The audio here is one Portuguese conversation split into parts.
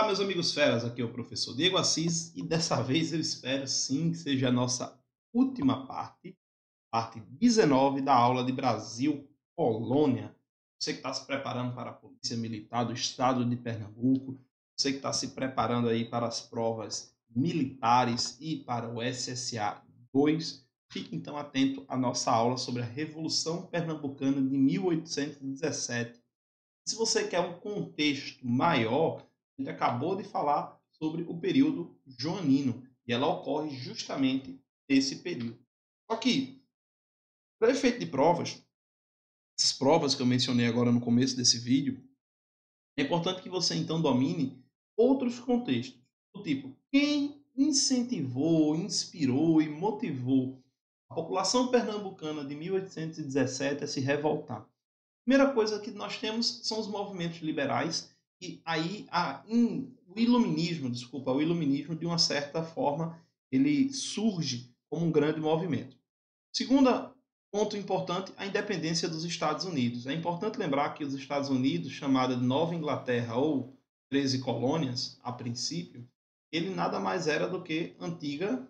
Meus amigos feras, aqui é o professor Diego Assis e dessa vez eu espero sim que seja a nossa última parte 19 da aula de Brasil Colônia. Você que está se preparando para a Polícia Militar do Estado de Pernambuco, você que está se preparando aí para as provas militares e para o SSA 2, fique então atento à nossa aula sobre a Revolução Pernambucana de 1817. Se você quer um contexto maior, a gente acabou de falar sobre o período joanino e ela ocorre justamente nesse período. Só que, para efeito de provas, essas provas que eu mencionei agora no começo desse vídeo, é importante que você então domine outros contextos, do tipo, quem incentivou, inspirou e motivou a população pernambucana de 1817 a se revoltar. Primeira coisa que nós temos são os movimentos liberais e aí o iluminismo de uma certa forma ele surge como um grande movimento. Segundo ponto importante, a independência dos Estados Unidos. É importante lembrar que os Estados Unidos, chamada de Nova Inglaterra ou 13 colônias a princípio, ele nada mais era do que antiga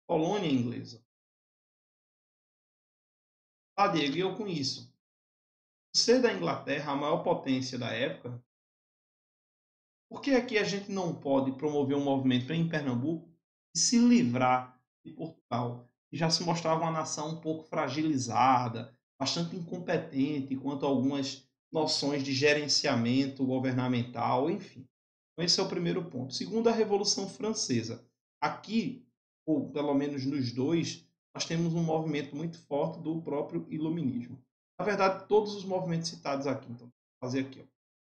colônia inglesa. Ah, Diego, e eu com isso? Ser da Inglaterra a maior potência da época, por que aqui a gente não pode promover um movimento em Pernambuco e se livrar de Portugal, que já se mostrava uma nação um pouco fragilizada, bastante incompetente quanto a algumas noções de gerenciamento governamental, enfim. Então, esse é o primeiro ponto. Segundo, a Revolução Francesa. Aqui, ou pelo menos nos dois, nós temos um movimento muito forte do próprio iluminismo. Na verdade, todos os movimentos citados aqui. Então, vou fazer aqui. Ó.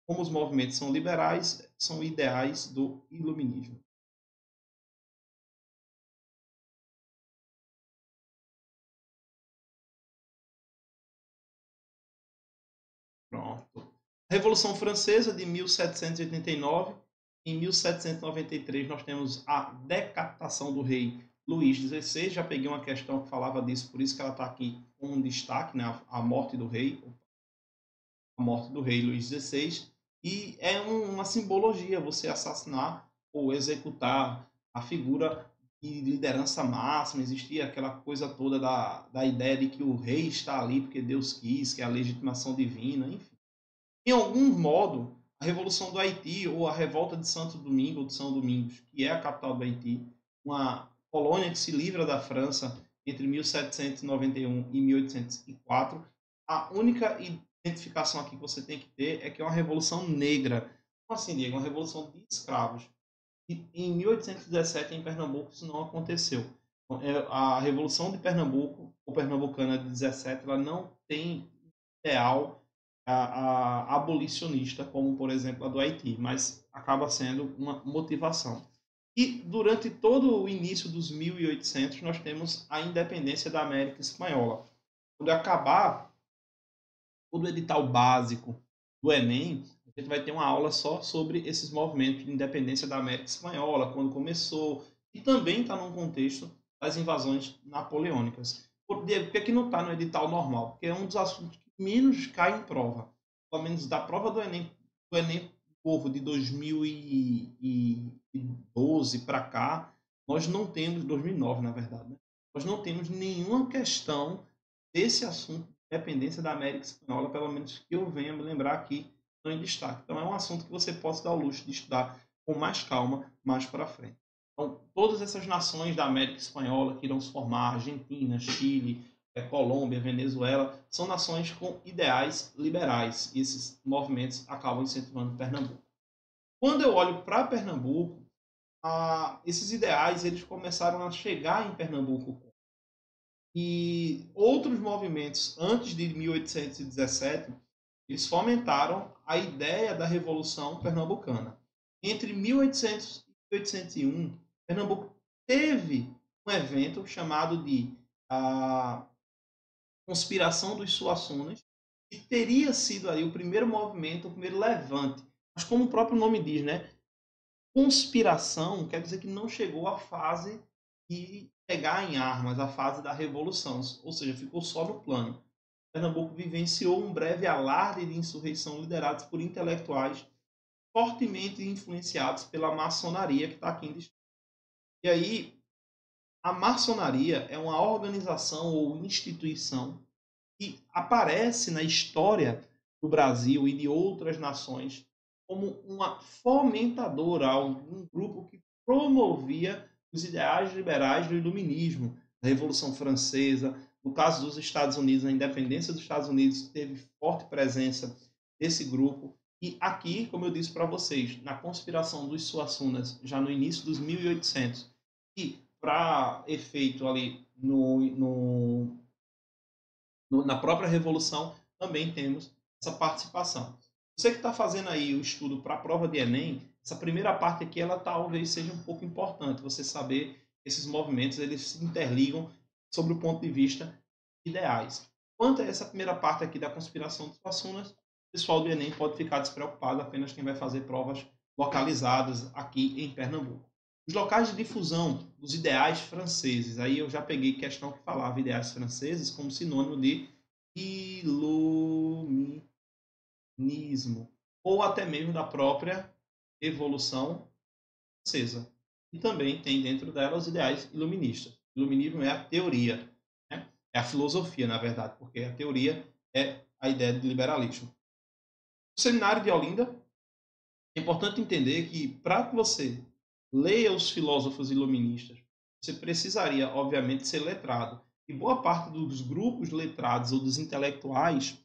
Como os movimentos são liberais, são ideais do iluminismo. Pronto. Revolução Francesa de 1789. Em 1793 nós temos a decapitação do rei Luís XVI. Já peguei uma questão que falava disso, por isso que ela está aqui com um destaque, né? A morte do rei, a morte do rei Luís XVI. E é uma simbologia você assassinar ou executar a figura de liderança máxima. Existia aquela coisa toda da ideia de que o rei está ali porque Deus quis, que é a legitimação divina, enfim. Em algum modo, a Revolução do Haiti ou a Revolta de Santo Domingo ou de São Domingos, que é a capital do Haiti, uma colônia que se livra da França entre 1791 e 1804, a única identificação aqui que você tem que ter é que é uma revolução negra. Como assim, Diego? Uma revolução de escravos. E em 1817, em Pernambuco, isso não aconteceu. A Revolução de Pernambuco, ou Pernambucana de 17, ela não tem ideal abolicionista, como por exemplo a do Haiti, mas acaba sendo uma motivação. E durante todo o início dos 1800 nós temos a independência da América Espanhola. Quando acabar todo o edital básico do Enem, a gente vai ter uma aula só sobre esses movimentos de independência da América Espanhola, quando começou, e também está num contexto das invasões napoleônicas. Por que, que não está no edital normal? Porque é um dos assuntos que menos cai em prova. Pelo menos da prova do Enem Povo de 2012 para cá, nós não temos, 2009 na verdade, né? Nós não temos nenhuma questão desse assunto independência da América Espanhola, pelo menos que eu venha me lembrar aqui, não em destaque. Então é um assunto que você pode dar o luxo de estudar com mais calma mais para frente. Então, todas essas nações da América Espanhola que irão se formar, Argentina, Chile, Colômbia, Venezuela, são nações com ideais liberais. E esses movimentos acabam incentivando Pernambuco. Quando eu olho para Pernambuco, esses ideais eles começaram a chegar em Pernambuco e outros movimentos antes de 1817, eles fomentaram a ideia da Revolução Pernambucana. Entre 1800 e 1801, Pernambuco teve um evento chamado de a Conspiração dos Suassunas, que teria sido ali o primeiro movimento, o primeiro levante. Mas como o próprio nome diz, né? Conspiração quer dizer que não chegou à fase de pegar em armas, a fase da revolução, ou seja, ficou só no plano. Pernambuco vivenciou um breve alarde de insurreição liderados por intelectuais fortemente influenciados pela maçonaria que está aqui em destaque. E aí, a maçonaria é uma organização ou instituição que aparece na história do Brasil e de outras nações como uma fomentadora, um grupo que promovia os ideais liberais do iluminismo, da Revolução Francesa. No caso dos Estados Unidos, a independência dos Estados Unidos teve forte presença desse grupo. E aqui, como eu disse para vocês, na conspiração dos Suassunas, já no início dos 1800, e para efeito ali na própria Revolução, também temos essa participação. Você que está fazendo aí o estudo para a prova de Enem, essa primeira parte aqui, ela talvez seja um pouco importante, você saber que esses movimentos, eles se interligam sobre o ponto de vista ideais. Quanto a essa primeira parte aqui da conspiração dos Suassunas, o pessoal do Enem pode ficar despreocupado, apenas quem vai fazer provas localizadas aqui em Pernambuco. Os locais de difusão dos ideais franceses. Aí eu já peguei questão que falava ideais franceses como sinônimo de iluminismo, ou até mesmo da própria Revolução Francesa. E também tem dentro dela os ideais iluministas. O iluminismo é a teoria, né? É a filosofia, na verdade, porque a teoria é a ideia de liberalismo. O seminário de Olinda, é importante entender que para que você leia os filósofos iluministas, você precisaria, obviamente, ser letrado. E boa parte dos grupos letrados ou dos intelectuais,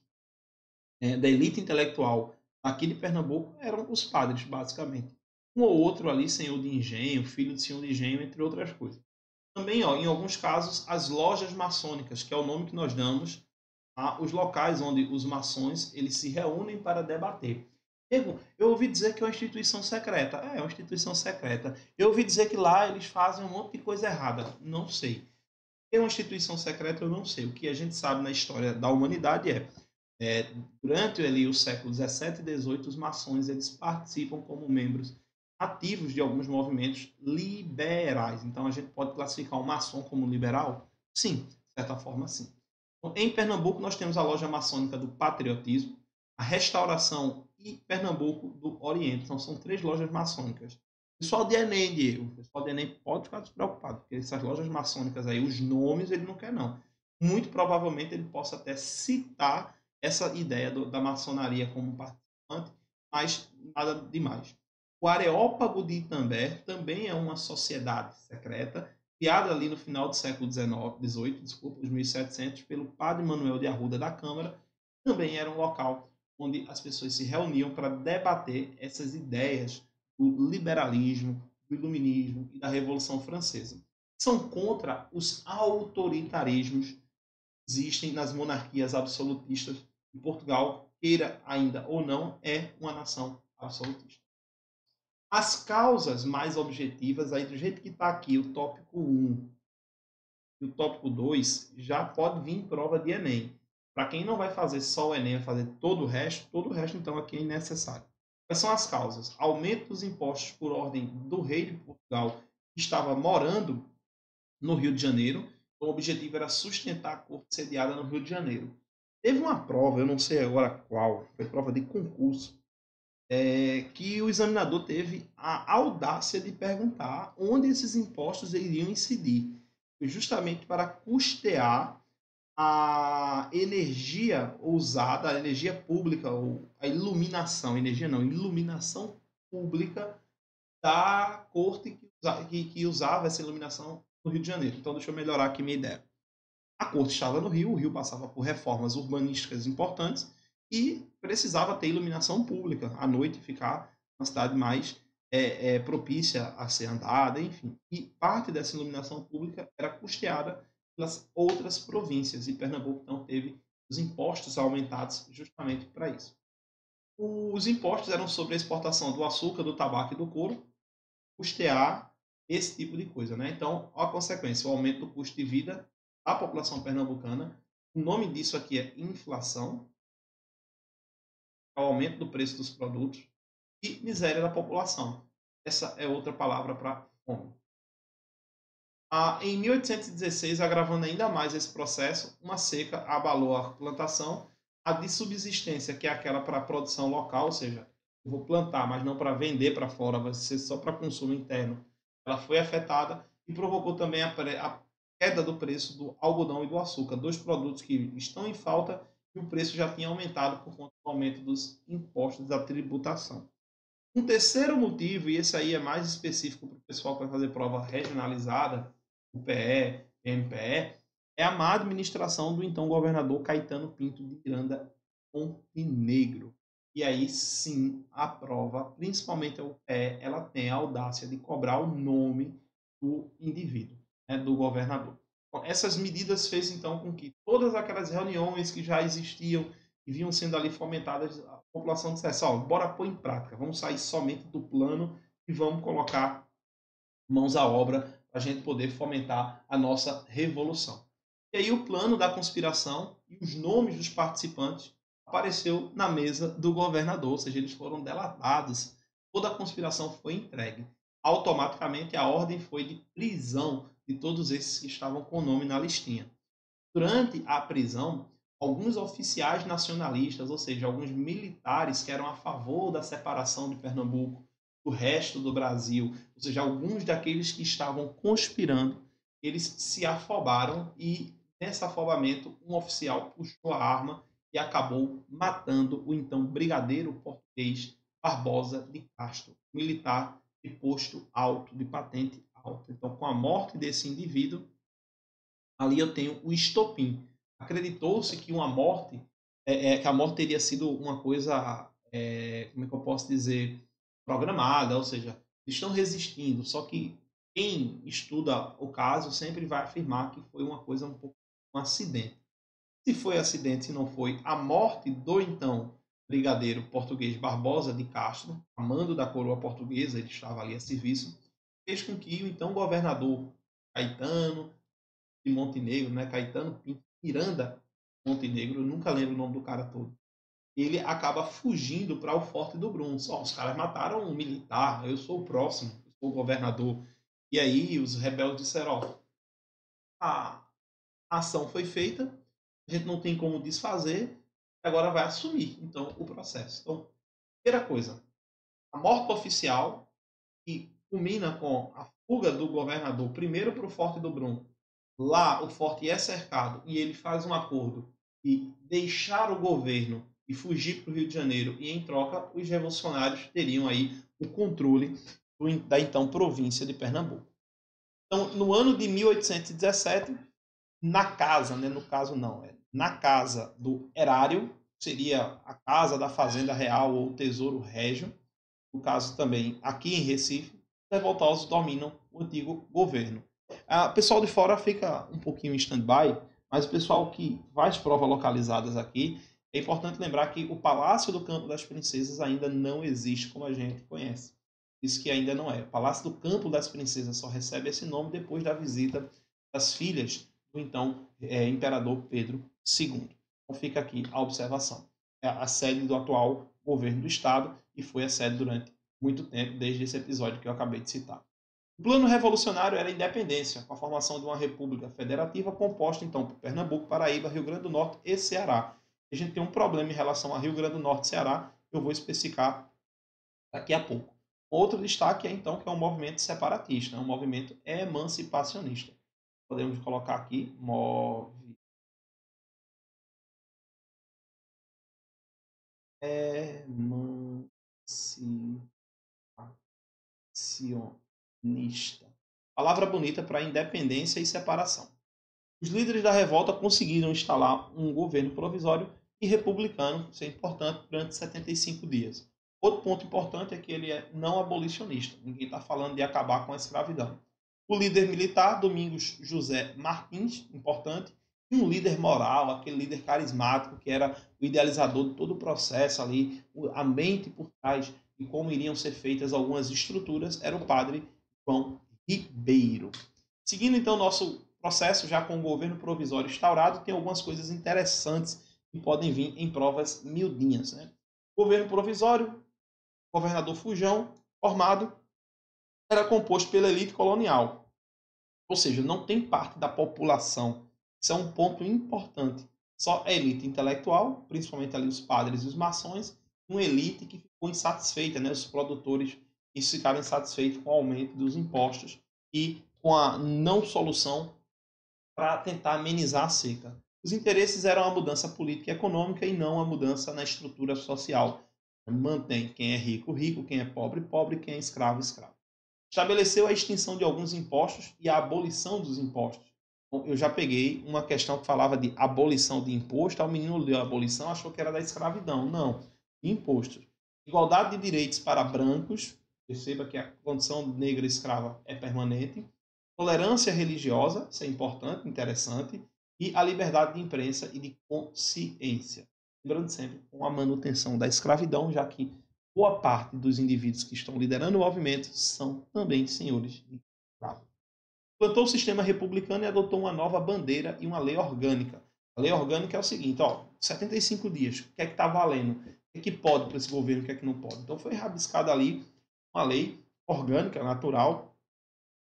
da elite intelectual aqui de Pernambuco, eram os padres, basicamente. Um ou outro ali, senhor de engenho, filho de senhor de engenho, entre outras coisas. Também, ó, em alguns casos, as lojas maçônicas, que é o nome que nós damos os locais onde os maçons eles se reúnem para debater. Eu ouvi dizer que é uma instituição secreta. É uma instituição secreta. Eu ouvi dizer que lá eles fazem um monte de coisa errada. Não sei. É uma instituição secreta, eu não sei. O que a gente sabe na história da humanidade durante ali o século 17 e 18, os maçons eles participam como membros ativos de alguns movimentos liberais. Então a gente pode classificar o maçom como liberal? Sim, de certa forma sim. Em Pernambuco, nós temos a loja maçônica do Patriotismo, a Restauração e Pernambuco do Oriente. Então, são três lojas maçônicas. Pessoal de Enem, Diego, o pessoal de Enem pode ficar despreocupado, porque essas lojas maçônicas aí, os nomes ele não quer, não. Muito provavelmente ele possa até citar essa ideia da maçonaria como participante, mas nada demais. O Areópago de Itambé também é uma sociedade secreta criada ali no final do século XVIII, desculpa, os 1700, pelo padre Manuel de Arruda da Câmara, também era um local onde as pessoas se reuniam para debater essas ideias do liberalismo, do iluminismo e da Revolução Francesa. São contra os autoritarismos que existem nas monarquias absolutistas e Portugal, queira ainda ou não, é uma nação absolutista. As causas mais objetivas, aí do jeito que está aqui, o tópico 1 e o tópico 2, já pode vir em prova de Enem. Para quem não vai fazer só o Enem, vai fazer todo o resto então aqui é necessário. Quais são as causas? Aumento dos impostos por ordem do rei de Portugal, que estava morando no Rio de Janeiro. Então, o objetivo era sustentar a corte sediada no Rio de Janeiro. Teve uma prova, eu não sei agora qual, foi prova de concurso, que o examinador teve a audácia de perguntar onde esses impostos iriam incidir, justamente para custear a energia usada, a energia pública, ou a iluminação, energia não, iluminação pública da corte que usava essa iluminação no Rio de Janeiro. Então, deixa eu melhorar aqui minha ideia. A corte estava no Rio, o Rio passava por reformas urbanísticas importantes e precisava ter iluminação pública à noite, ficar uma cidade mais propícia a ser andada, enfim. E parte dessa iluminação pública era custeada pelas outras províncias, e Pernambuco então teve os impostos aumentados justamente para isso. Os impostos eram sobre a exportação do açúcar, do tabaco e do couro, custear esse tipo de coisa, né? Então, a consequência, o aumento do custo de vida da população pernambucana. O nome disso aqui é inflação, é o aumento do preço dos produtos, e miséria da população. Essa é outra palavra para fome. Em 1816, agravando ainda mais esse processo, uma seca abalou a plantação. A de subsistência, que é aquela para produção local, ou seja, eu vou plantar, mas não para vender para fora, vai ser só para consumo interno, ela foi afetada e provocou também a queda do preço do algodão e do açúcar, dois produtos que estão em falta e o preço já tinha aumentado por conta do aumento dos impostos da tributação. Um terceiro motivo, e esse aí é mais específico para o pessoal que vai fazer prova regionalizada, o PE, MPE, é a má administração do então governador Caetano Pinto de Miranda Montenegro. E aí sim, a prova, principalmente a UPE, ela tem a audácia de cobrar o nome do indivíduo, né, do governador. Bom, essas medidas fez então com que todas aquelas reuniões que já existiam e vinham sendo ali fomentadas, a população dissesse, ó, bora pôr em prática, vamos sair somente do plano e vamos colocar mãos à obra para a gente poder fomentar a nossa revolução. E aí o plano da conspiração e os nomes dos participantes apareceu na mesa do governador, ou seja, eles foram delatados, toda a conspiração foi entregue. Automaticamente a ordem foi de prisão de todos esses que estavam com o nome na listinha. Durante a prisão, alguns oficiais nacionalistas, ou seja, alguns militares que eram a favor da separação de Pernambuco do resto do Brasil, ou seja, alguns daqueles que estavam conspirando, eles se afobaram e, nesse afobamento, um oficial puxou a arma e acabou matando o então brigadeiro português Barbosa de Castro, militar de posto alto, de patente alta. Então, com a morte desse indivíduo, ali eu tenho o estopim. Acreditou-se que uma morte, que a morte teria sido uma coisa, como é que eu posso dizer, programada, ou seja, eles estão resistindo. Só que quem estuda o caso sempre vai afirmar que foi uma coisa um pouco um acidente. Se foi acidente, se não foi, a morte do então brigadeiro português Barbosa de Castro, amando da coroa portuguesa, ele estava ali a serviço, fez com que o então governador Caetano de Montenegro, né? Caetano Pinto Miranda Montenegro, eu nunca lembro o nome do cara todo. Ele acaba fugindo para o Forte do Brum. Os caras mataram um militar, eu sou o próximo, eu sou o governador. E aí os rebeldes disseram, ó, a ação foi feita, a gente não tem como desfazer, agora vai assumir, então, o processo. Então, primeira coisa, a morte oficial, que culmina com a fuga do governador primeiro para o Forte do Brum. Lá o forte é cercado e ele faz um acordo de deixar o governo e fugir para o Rio de Janeiro, e em troca os revolucionários teriam aí o controle da então província de Pernambuco. Então, no ano de 1817, na casa, né, no caso não, na casa do erário, seria a casa da Fazenda Real ou Tesouro Régio, no caso também aqui em Recife, os revoltosos dominam o antigo governo. O pessoal de fora fica um pouquinho em stand-by, mas o pessoal que vai às provas localizadas aqui, é importante lembrar que o Palácio do Campo das Princesas ainda não existe como a gente conhece. Isso que ainda não é. O Palácio do Campo das Princesas só recebe esse nome depois da visita das filhas do então imperador Pedro II. Então fica aqui a observação. É a sede do atual governo do estado e foi a sede durante muito tempo, desde esse episódio que eu acabei de citar. O plano revolucionário era a independência, com a formação de uma república federativa composta então por Pernambuco, Paraíba, Rio Grande do Norte e Ceará. A gente tem um problema em relação a Rio Grande do Norte e Ceará, que eu vou especificar daqui a pouco. Outro destaque é então que é um movimento separatista, um movimento emancipacionista. Podemos colocar aqui emancipacionista. Palavra bonita para independência e separação. Os líderes da revolta conseguiram instalar um governo provisório e republicano, isso é importante, durante 75 dias. Outro ponto importante é que ele é não abolicionista. Ninguém está falando de acabar com a escravidão. O líder militar, Domingos José Martins, importante, e um líder moral, aquele líder carismático que era o idealizador de todo o processo ali, a mente por trás de como iriam ser feitas algumas estruturas, era o padre João Ribeiro. Seguindo então nosso processo, já com o governo provisório instaurado, tem algumas coisas interessantes que podem vir em provas miudinhas. Né? Governo provisório, governador Fujão, formado, era composto pela elite colonial. Ou seja, não tem parte da população. Isso é um ponto importante. Só a elite intelectual, principalmente ali os padres e os maçons, uma elite que ficou insatisfeita, né? Os produtores que ficaram insatisfeitos com o aumento dos impostos e com a não solução para tentar amenizar a seca. Os interesses eram a mudança política e econômica e não a mudança na estrutura social. Mantém quem é rico, rico, quem é pobre, pobre, quem é escravo, escravo. Estabeleceu a extinção de alguns impostos e a abolição dos impostos. Então, eu já peguei uma questão que falava de abolição de imposto, o menino leu abolição, achou que era da escravidão. Não, impostos. Igualdade de direitos para brancos, perceba que a condição negra escrava é permanente. Tolerância religiosa, isso é importante, interessante. E a liberdade de imprensa e de consciência. Lembrando sempre com a manutenção da escravidão, já que boa parte dos indivíduos que estão liderando o movimento são também senhores de escravos. Plantou o sistema republicano e adotou uma nova bandeira e uma lei orgânica. A lei orgânica é o seguinte, 75 dias, o que é que está valendo? O que é que pode para esse governo, o que é que não pode? Então foi rabiscada ali uma lei orgânica, natural,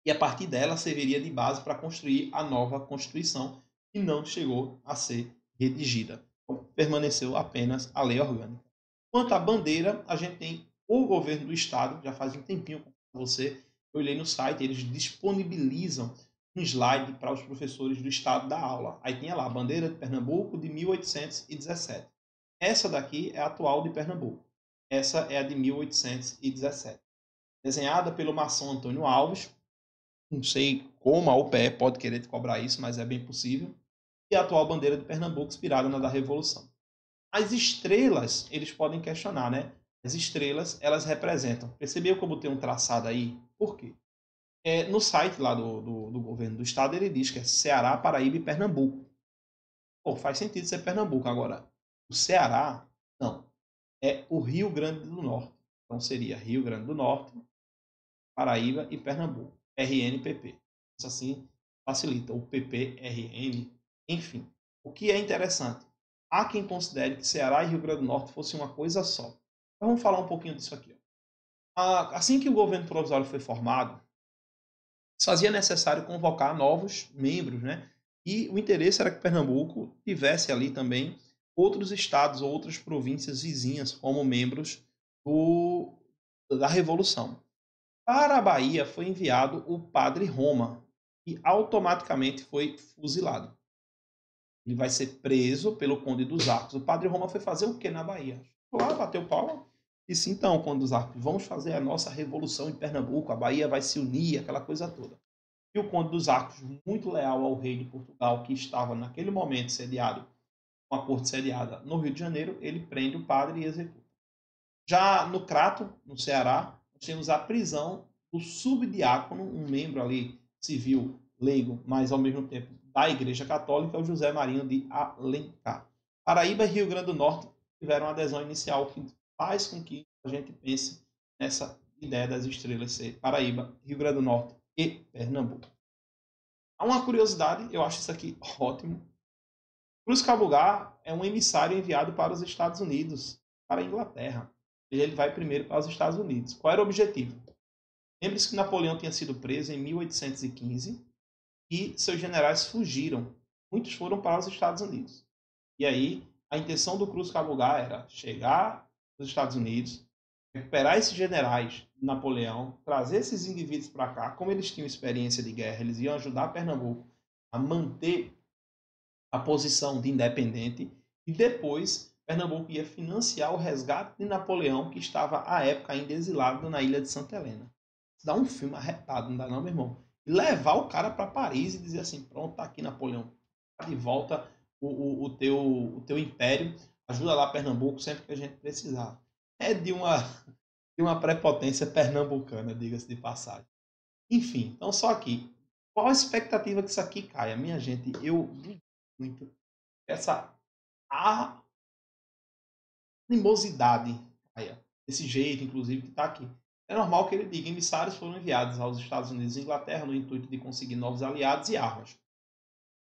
e a partir dela serviria de base para construir a nova Constituição, que não chegou a ser redigida. Então, permaneceu apenas a lei orgânica. Quanto à bandeira, a gente tem o governo do estado, já faz um tempinho com você, eu olhei no site, eles disponibilizam um slide para os professores do estado da aula. Aí tinha lá a bandeira de Pernambuco de 1817. Essa daqui é a atual de Pernambuco. Essa é a de 1817. Desenhada pelo maçom Antônio Alves. Não sei como a UPE pode querer te cobrar isso, mas é bem possível. E a atual bandeira de Pernambuco, inspirada na da Revolução. As estrelas, eles podem questionar, né? As estrelas, elas representam. Percebeu como tem um traçado aí? Por quê? No site lá do governo do estado, ele diz que é Ceará, Paraíba e Pernambuco. Pô, faz sentido ser Pernambuco. Agora, o Ceará, não. É o Rio Grande do Norte. Então seria Rio Grande do Norte, Paraíba e Pernambuco. RNPP. Isso assim facilita. O PPRN, enfim. O que é interessante? Há quem considere que Ceará e Rio Grande do Norte fossem uma coisa só. Então vamos falar um pouquinho disso aqui. Assim que o governo provisório foi formado, se fazia necessário convocar novos membros, né? E o interesse era que Pernambuco tivesse ali também outros estados ou outras províncias vizinhas como membros da Revolução. Para a Bahia foi enviado o padre Roma, que automaticamente foi fuzilado. Ele vai ser preso pelo Conde dos Arcos. O padre Roma foi fazer o que na Bahia? Foi lá, bateu palma. Disse, então, Conde dos Arcos, vamos fazer a nossa revolução em Pernambuco, a Bahia vai se unir, aquela coisa toda. E o Conde dos Arcos, muito leal ao rei de Portugal, que estava naquele momento sediado, com a corte sediada no Rio de Janeiro, ele prende o padre e executa. Já no Crato, no Ceará, nós temos a prisão do subdiácono, um membro ali civil, leigo, mas ao mesmo tempo da Igreja Católica, o José Marinho de Alencar. Paraíba e Rio Grande do Norte tiveram uma adesão inicial que faz com que a gente pense nessa ideia das estrelas ser Paraíba, Rio Grande do Norte e Pernambuco. Há uma curiosidade, eu acho isso aqui ótimo. Cruz Cabugá é um emissário enviado para os Estados Unidos, para a Inglaterra. Ele vai primeiro para os Estados Unidos. Qual era o objetivo? Lembre-se que Napoleão tinha sido preso em 1815 e seus generais fugiram. Muitos foram para os Estados Unidos. E aí, a intenção do Cruz Cabugá era chegar nos Estados Unidos, recuperar esses generais de Napoleão, trazer esses indivíduos para cá. Como eles tinham experiência de guerra, eles iam ajudar Pernambuco a manter a posição de independente e depois Pernambuco ia financiar o resgate de Napoleão, que estava à época ainda exilado na ilha de Santa Helena. Dá um filme arretado, não dá não, meu irmão? E levar o cara para Paris e dizer assim, pronto, tá aqui Napoleão, tá de volta o teu império, ajuda lá Pernambuco sempre que a gente precisar. É de uma prepotência pernambucana, diga-se de passagem. Enfim, então só aqui. Qual a expectativa que isso aqui caia? Minha gente, eu duvido muito essa animosidade caia. Desse jeito, inclusive, que está aqui. É normal que ele diga emissários foram enviados aos Estados Unidos e Inglaterra no intuito de conseguir novos aliados e armas.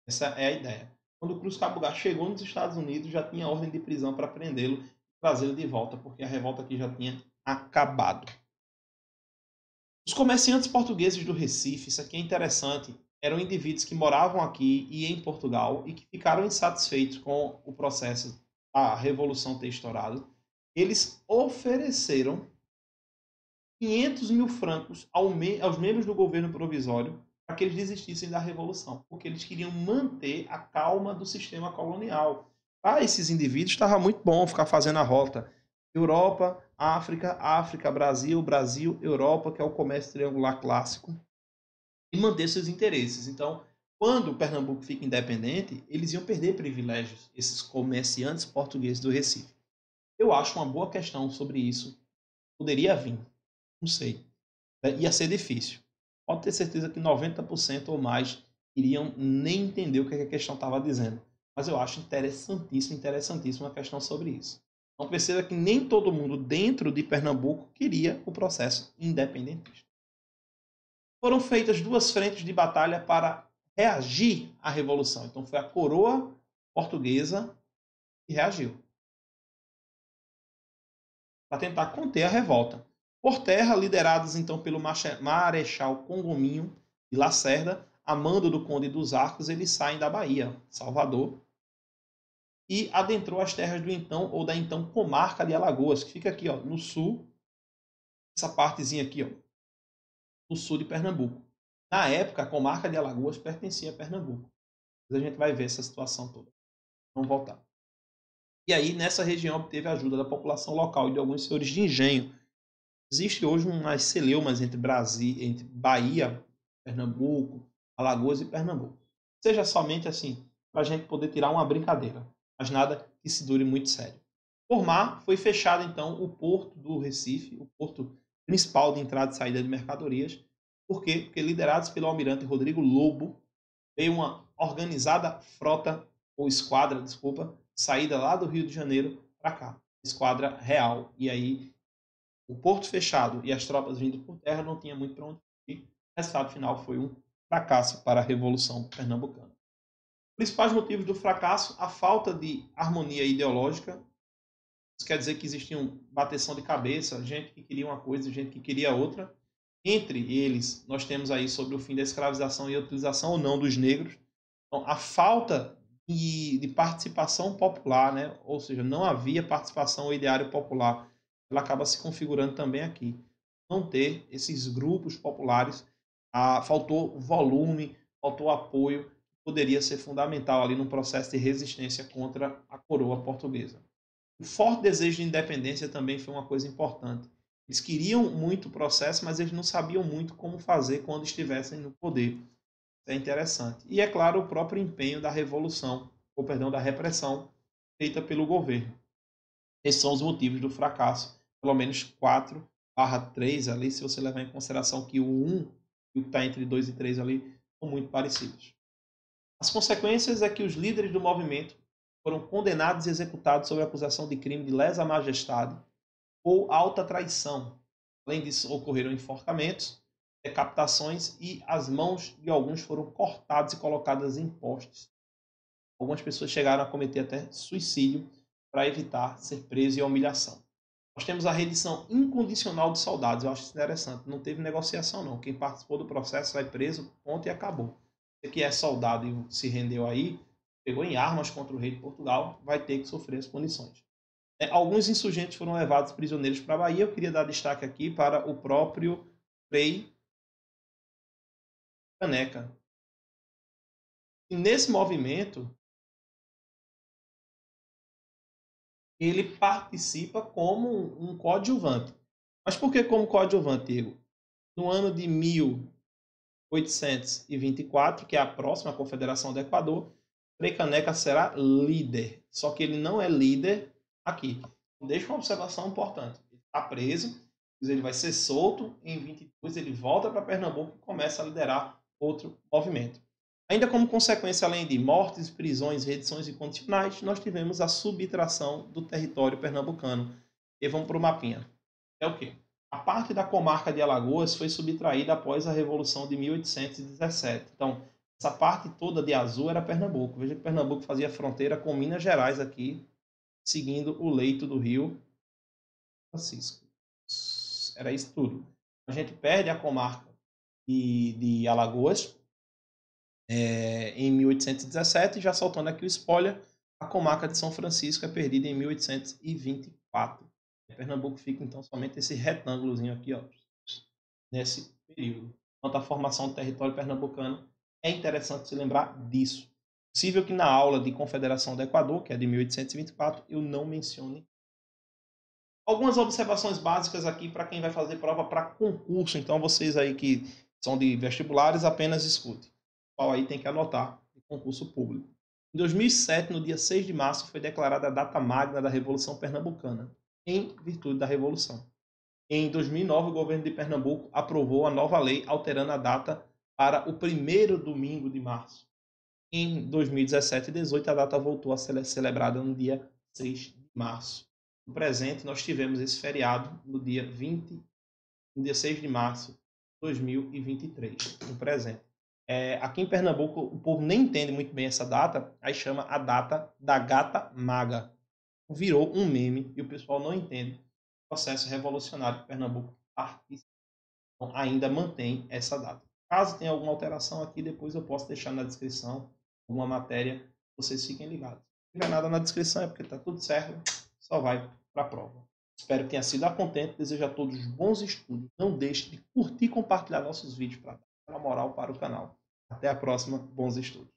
Essa é a ideia. Quando o Cruz Cabugá chegou nos Estados Unidos, já tinha ordem de prisão para prendê-lo e trazê-lo de volta, porque a revolta aqui já tinha acabado. Os comerciantes portugueses do Recife, isso aqui é interessante, eram indivíduos que moravam aqui e em Portugal e que ficaram insatisfeitos com o processo da Revolução ter estourado. Eles ofereceram 500 mil francos aos membros do governo provisório para que eles desistissem da Revolução, porque eles queriam manter a calma do sistema colonial. Para esses indivíduos estava muito bom ficar fazendo a rota Europa, África, África, Brasil, Brasil, Europa, que é o comércio triangular clássico, e manter seus interesses. Então, quando Pernambuco fica independente, eles iam perder privilégios, esses comerciantes portugueses do Recife. Eu acho uma boa questão sobre isso. Poderia vir, não sei. Ia ser difícil. Pode ter certeza que 90% ou mais iriam nem entender o que a questão estava dizendo. Mas eu acho interessantíssimo, interessantíssima a questão sobre isso. Então perceba que nem todo mundo dentro de Pernambuco queria o processo independentista. Foram feitas duas frentes de batalha para reagir à Revolução. Então foi a coroa portuguesa que reagiu para tentar conter a revolta. Por terra, liderados então pelo Marechal Congominho de Lacerda, a mando do Conde dos Arcos, eles saem da Bahia, Salvador, e adentrou as terras do então ou da então comarca de Alagoas, que fica aqui, ó, no sul, essa partezinha aqui, ó, no sul de Pernambuco. Na época, a comarca de Alagoas pertencia a Pernambuco. Mas a gente vai ver essa situação toda. Vamos voltar. E aí, nessa região, obteve a ajuda da população local e de alguns senhores de engenho. Existe hoje umas celeumas entre Bahia, Pernambuco, Alagoas e Pernambuco. Seja somente assim, para a gente poder tirar uma brincadeira, mas nada que se dure muito sério. Por mar, foi fechado então o porto do Recife, o porto principal de entrada e saída de mercadorias. Por quê? Porque liderados pelo almirante Rodrigo Lobo, veio uma organizada frota, ou esquadra, desculpa, saída lá do Rio de Janeiro para cá. Esquadra real. E aí o porto fechado e as tropas vindo por terra não tinha muito para onde ir. O resultado final foi um fracasso para a Revolução Pernambucana. Os principais motivos do fracasso, a falta de harmonia ideológica. Isso quer dizer que existia uma bateção de cabeça, gente que queria uma coisa e gente que queria outra. Entre eles, nós temos aí sobre o fim da escravização e a utilização ou não dos negros. Então, a falta de participação popular, né? Ou seja, não havia participação ou ideário popular, ela acaba se configurando também aqui. Não ter esses grupos populares, faltou volume, faltou apoio, que poderia ser fundamental ali no processo de resistência contra a coroa portuguesa. O forte desejo de independência também foi uma coisa importante. Eles queriam muito o processo, mas eles não sabiam muito como fazer quando estivessem no poder. É interessante. E, é claro, o próprio empenho da revolução, ou perdão, da repressão feita pelo governo. Esses são os motivos do fracasso. Pelo menos 4/3 ali, se você levar em consideração que o 1 e o que está entre 2 e 3 ali são muito parecidos. As consequências é que os líderes do movimento foram condenados e executados sob acusação de crime de lesa majestade ou alta traição. Além disso, ocorreram enforcamentos, decapitações e as mãos de alguns foram cortadas e colocadas em postes. Algumas pessoas chegaram a cometer até suicídio para evitar ser preso e a humilhação. Nós temos a rendição incondicional de soldados. Eu acho isso interessante. Não teve negociação, não. Quem participou do processo vai preso, ponto e acabou. Você que é soldado e se rendeu aí, pegou em armas contra o rei de Portugal, vai ter que sofrer as punições. Alguns insurgentes foram levados prisioneiros para a Bahia. Eu queria dar destaque aqui para o próprio Frei Caneca. E nesse movimento, ele participa como um coadjuvante. Mas por que como coadjuvante, Diego? No ano de 1824, que é a próxima Confederação do Equador, Frei Caneca será líder. Só que ele não é líder aqui. Deixa uma observação importante. Ele está preso, ele vai ser solto, em 22 ele volta para Pernambuco e começa a liderar outro movimento. Ainda como consequência, além de mortes, prisões, reduções incondicionais, nós tivemos a subtração do território pernambucano. E vamos para o mapinha. É o quê? A parte da comarca de Alagoas foi subtraída após a Revolução de 1817. Então, essa parte toda de azul era Pernambuco. Veja que Pernambuco fazia fronteira com Minas Gerais aqui, seguindo o leito do Rio Francisco. Era isso tudo. A gente perde a comarca de Alagoas, em 1817, já soltando aqui o spoiler, a comarca de São Francisco é perdida em 1824. Pernambuco fica então somente esse retângulozinho aqui, ó, nesse período. Quanto à formação do território pernambucano, é interessante se lembrar disso. Possível que na aula de Confederação do Equador, que é de 1824, eu não mencione. Algumas observações básicas aqui para quem vai fazer prova para concurso. Então, vocês aí que são de vestibulares, apenas escute. O qual aí tem que anotar de concurso público. Em 2007, no dia 6 de março, foi declarada a data magna da Revolução Pernambucana, em virtude da Revolução. Em 2009, o governo de Pernambuco aprovou a nova lei alterando a data para o primeiro domingo de março. Em 2017 e 2018, a data voltou a ser celebrada no dia 6 de março. No presente, nós tivemos esse feriado no dia 6 de março de 2023, no presente. Aqui em Pernambuco, o povo nem entende muito bem essa data, aí chama a data da gata maga. Virou um meme e o pessoal não entende o processo revolucionário que Pernambuco participa. Então, ainda mantém essa data. Caso tenha alguma alteração aqui, depois eu posso deixar na descrição alguma matéria, vocês fiquem ligados. Se não tiver nada na descrição é porque está tudo certo, só vai para a prova. Espero que tenha sido a contento. Desejo a todos bons estudos. Não deixe de curtir e compartilhar nossos vídeos para dar uma moral para o canal. Até a próxima. Bons estudos.